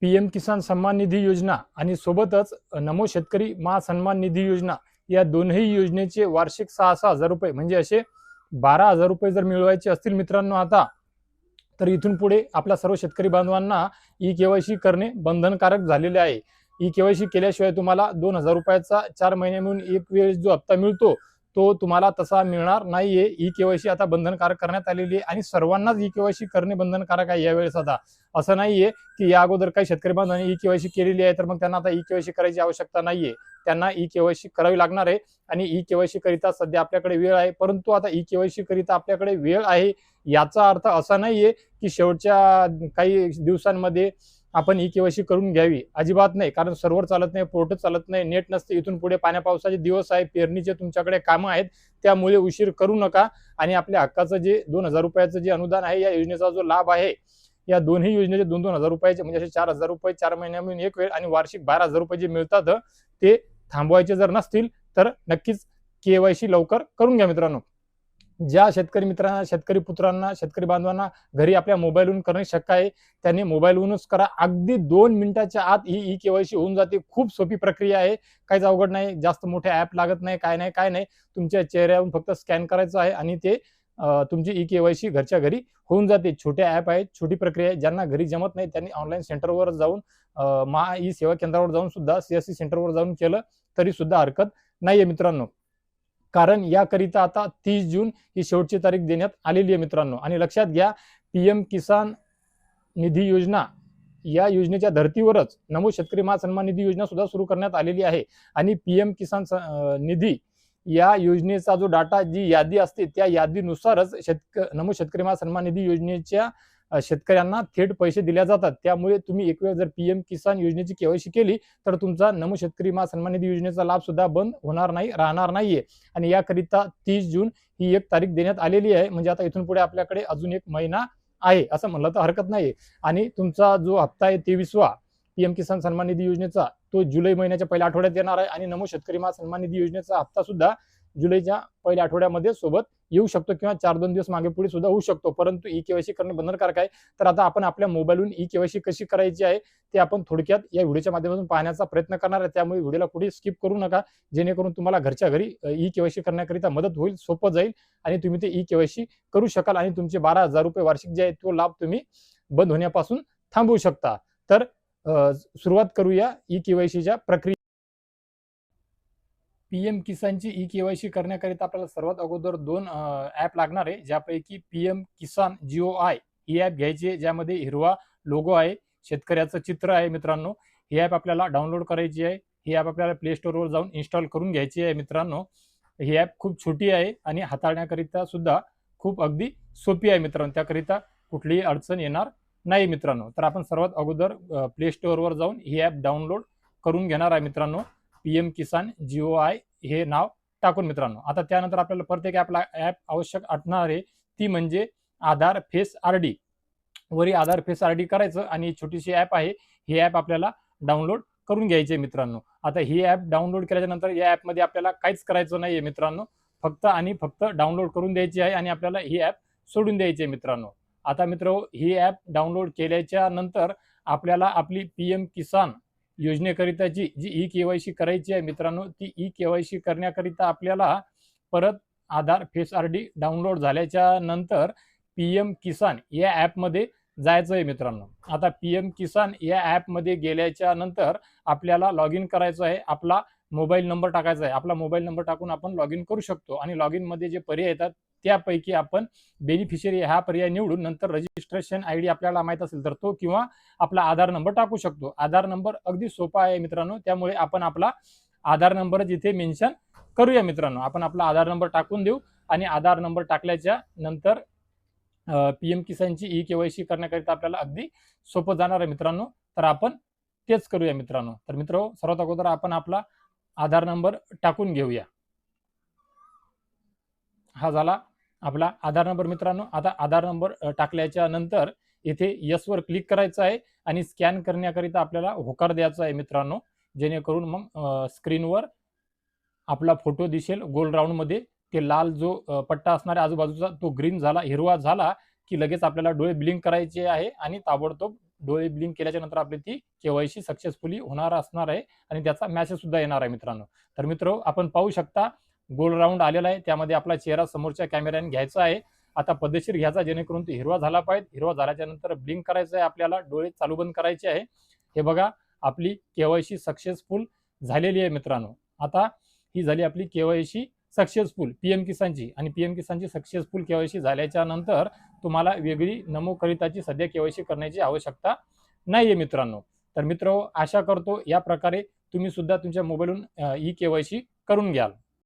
PM किसान सन्मान निधी योजना आणि सोबतच नमो शेतकरी महासन्मान निधी योजना या दोन्ही योजनेचे वार्षिक 6,000 रुपये म्हणजे असे 12,000 रुपये जर मिळवायचे असतील मित्रांनो आता, तर इथून पुढे आपल्या सर्व शेतकरी बांधवांना ई केवायसी करणे बंधनकारक झालेले आहे. ई केवायसी केल्याशिवाय तुम्हाला 2,000 रुपयाचा 4 महिने मिळून एक वेळेस जो हप्ता मिळतो तो तुम्हाला तसा मिळणार नाहीये. ई केवायसी आता बंधनकारक करण्यात आलेली आहे आणि सर्वांनाच ई केवायसी करणे बंधनकारक आहे यावेळेस. आता असं नाहीये की या अगोदर काही शेतकरी बांधवांनी ई केवायसी केलेली आहे तर मग त्यांना आता ई केवायसी करायची आवश्यकता नाहीये. त्यांना ई केवायसी करावी लागणार आहे आणि ई केवायसी करिता सध्या आपल्याकडे वेळ आहे. परंतु आता ई केवायसी करिता आपल्याकडे वेळ आहे याचा अर्थ असा नाहीये की शेवटच्या काही दिवसांमध्ये आपण ई केवायसी करून घ्यावी, अजिबात नाही. कारण सर्व्हर चालत नाही, पोर्टल चालत नाही, नेट नसते. इथून पुढे पाण्या पावसाचे दिवस आहे, पेरणीचे तुमच्याकडे कामं आहेत, त्यामुळे उशीर करू नका. आणि आपल्या हक्काचं जे 2,000 रुपयाचं जे अनुदान आहे, या योजनेचा जो लाभ आहे, या दोन्ही योजनेचे 2-2 हजार रुपयाचे म्हणजे असे 4,000 रुपये 4 महिन्यामधून एक वेळ आणि वार्षिक 12,000 रुपये जे मिळतात ते थांबवायचे जर नसतील तर नक्कीच केवायसी लवकर करून घ्या मित्रांनो. ज्या शेतकरी मित्रांना, शेतकरी पुत्रांना, शेतकरी बांधवांना घरी आपल्या मोबाईलवरून करणे शक्य आहे त्यांनी मोबाईलवरूनच करा. अगदी 2 मिनिटाच्या आत ही ई केवायसी होऊन जाते. खूप सोपी प्रक्रिया आहे, काहीच अवघड नाही. जास्त मोठे ऍप लागत नाही, काय नाही. तुमच्या चेहऱ्यावरून फक्त स्कॅन करायचं आहे आणि ते तुमची ई केवायसी घरच्या घरी होऊन जाते. छोटे ऍप आहेत, छोटी प्रक्रिया आहे. ज्यांना घरी जमत नाही त्यांनी ऑनलाईन सेंटरवर जाऊन महा ई सेवा केंद्रावर जाऊन सुद्धा सीएससी सेंटरवर जाऊन केलं तरी सुद्धा हरकत नाहीये मित्रांनो. कारण याकरिता आता 30 जून ही शेवटची तारीख देण्यात आलेली आहे मित्रांनो. आणि लक्षात घ्या, पीएम किसान निधी योजना या योजनेच्या धर्तीवरच नमो शेतकरी महासन्मान निधी योजना सुद्धा सुरू करण्यात आलेली आहे. आणि पीएम किसान निधी या योजनेचा जो डाटा, जी यादी असते त्या यादीनुसारच नमो शेतकरी महासन्मान निधी योजनेच्या शेतकऱ्यांना थेट पैसे दिले जातात. त्यामुळे तुम्ही एक वेळ जर पीएम किसान योजनेची केवायसी केली तर तुमचा नमो शेतकरी महासन्मान निधी योजनेचा लाभ सुद्धा बंद होणार नाही, राहणार नाहीये. आणि याकरिता 30 जून ही एक तारीख देण्यात आलेली आहे. म्हणजे आता इथून पुढे आपल्याकडे अजून एक महिना आहे असं म्हणलं तर हरकत नाही. आणि तुमचा जो हप्ता आहे 23वा पीएम किसान सन्मान निधी योजनेचा तो जुलै महिन्याच्या पहिल्या आठवड्यात येणार आहे. आणि नमो शेतकरी महासन्मान निधी योजनेचा हप्ता सुद्धा जुलैच्या पहिल्या आठवड्यामध्ये सोबत येऊ शकतो किंवा 4-2 दिवस मागे पुढे सुद्धा होऊ शकतो. परंतु ई केवायसी करणे बंधनकारक आहे. तर आता आपण आपल्या मोबाईलवरून ई केवायसी कशी करायची आहे ते आपण थोडक्यात या व्हिडिओच्या माध्यमातून पाहण्याचा प्रयत्न करणार आहे. त्यामुळे व्हिडिओला कुठे स्किप करू नका, जेणेकरून तुम्हाला घरच्या घरी ई केवायसी करण्याकरिता मदत होईल, सोपं जाईल आणि तुम्ही ते ई केवायसी करू शकाल आणि तुमचे 12,000 रुपये वार्षिक जे आहे तो लाभ तुम्ही बंद होण्यापासून थांबवू शकता. तर सुरुवात करूया ई केवायसीच्या प्रक्रिया. पीएम किसानची ई केवायसी करण्याकरिता आपल्याला सर्वात अगोदर 2 ऍप लागणार आहे, ज्यापैकी पीएम किसान GOI ही ऍप घ्यायची, ज्यामध्ये हिरवा लोगो आहे, शेतकऱ्याचं चित्र आहे मित्रांनो. ही ऍप आपल्याला डाउनलोड करायची आहे. ही ऍप आपल्याला प्ले स्टोअरवर जाऊन इन्स्टॉल करून घ्यायची आहे मित्रांनो. ही ऍप खूप छोटी आहे आणि हाताळण्याकरिता सुद्धा खूप अगदी सोपी आहे मित्रांनो. त्याकरिता कुठलीही अडचण येणार नाही मित्रांनो. तर आपण सर्वात अगोदर प्ले स्टोअरवर जाऊन ही ऍप डाउनलोड करून घेणार आहे मित्रांनो. पीएम किसान GOI हे नाव टाकून मित्रांनो. आता त्यानंतर आपल्याला प्रत्येक ऍप आवश्यक असणार आहे, ती म्हणजे आधार फेस RD. वरी आधार फेस RD करायचं आणि छोटीशी ऍप आहे, ही ऍप आपल्याला डाउनलोड करून घ्यायची आहे मित्रांनो. आता ही ऍप डाउनलोड केल्याच्या नंतर या ऍपमध्ये आपल्याला काहीच करायचं नाहीये मित्रांनो, फक्त आणि फक्त डाउनलोड करून द्यायची आहे आणि आपल्याला ही ऍप सोडून द्यायची आहे मित्रांनो. आता मित्र, ही ऍप डाउनलोड केल्याच्या नंतर आपल्याला आपली पीएम किसान योजनेकरिताची जी ई केवायसी करायची आहे मित्रांनो, ती ई केवायसी करण्याकरिता आपल्याला परत आधार फेस RD डाउनलोड झाल्याच्या नंतर पीएम किसान या ॲपमध्ये जायचं आहे मित्रांनो. आता पीएम किसान या ॲपमध्ये गेल्याच्या नंतर आपल्याला लॉग इन करायचं आहे. आपला मोबाईल नंबर टाकायचा आहे. आपला मोबाईल नंबर टाकून आपण लॉग इन करू शकतो आणि लॉग इनमध्ये जे पर्याय येतात त्यापैकी आपण बेनिफिशियरी हा पर्याय निवडून नंतर रजिस्ट्रेशन ID आपल्याला माहित असेल तर तो किंवा आपला आधार नंबर टाकू शकतो. आधार नंबर अगदी सोपा आहे मित्रांनो, त्यामुळे आपण आपला आधार नंबर जिथे मेन्शन करूया मित्रांनो. आपण आपला आधार नंबर टाकून देऊ आणि आधार नंबर टाकल्याच्या नंतर पीएम किसानची ई केवायसी करण्याकरिता आपल्याला अगदी सोपं जाणार आहे मित्रांनो. तर आपण तेच करूया मित्रांनो. तर मित्र, सर्वात अगोदर आपण आपला आधार नंबर टाकून घेऊया. हा झाला आपला आधार नंबर मित्रांनो. आता आधार नंबर टाकल्याच्या नंतर इथे यस वर क्लिक करायचं आहे आणि स्कॅन करण्याकरिता आपल्याला होकार द्यायचा आहे मित्रांनो, जेणेकरून मग स्क्रीनवर आपला फोटो दिसेल गोल राऊंड मध्ये. ते लाल जो पट्टा असणार आहे आजूबाजूचा तो ग्रीन झाला, हिरवा झाला की लगेच आपल्याला डोळे ब्लिंक करायचे आहे आणि ताबडतोब डोळे ब्लिंक केल्याच्या नंतर आपली ती केवायसी सक्सेसफुली होणार असणार आहे आणि त्याचा मेसेज सुद्धा येणार आहे मित्रांनो. तर मित्र आपण पाहू शकता गोल राऊंड आलेला आहे, त्यामध्ये आपला चेहरा समोरच्या कॅमेऱ्याने घ्यायचा आहे. आता पद्धतशीर घ्यायचा जेणेकरून तो हिरवा झाला पाहिजे. हिरवा झाल्याच्या नंतर ब्लिंक करायचं आहे आपल्याला, डोळे चालू बंद करायचे आहे. हे बघा आपली केवायसी सक्सेसफुल झालेली आहे मित्रांनो. आता ही झाली आपली केवायसी सक्सेसफुल पीएम किसानची, आणि पीएम किसानची सक्सेसफुल केवायसी झाल्याच्या नंतर तुम्हाला वेगळी नमो करिताची सध्या केवायसी करण्याची आवश्यकता नाहीये मित्रांनो. तर मित्र आशा करतो या प्रकारे तुम्ही सुद्धा तुमच्या मोबाईलवरून ई केवायसी करून घ्याल.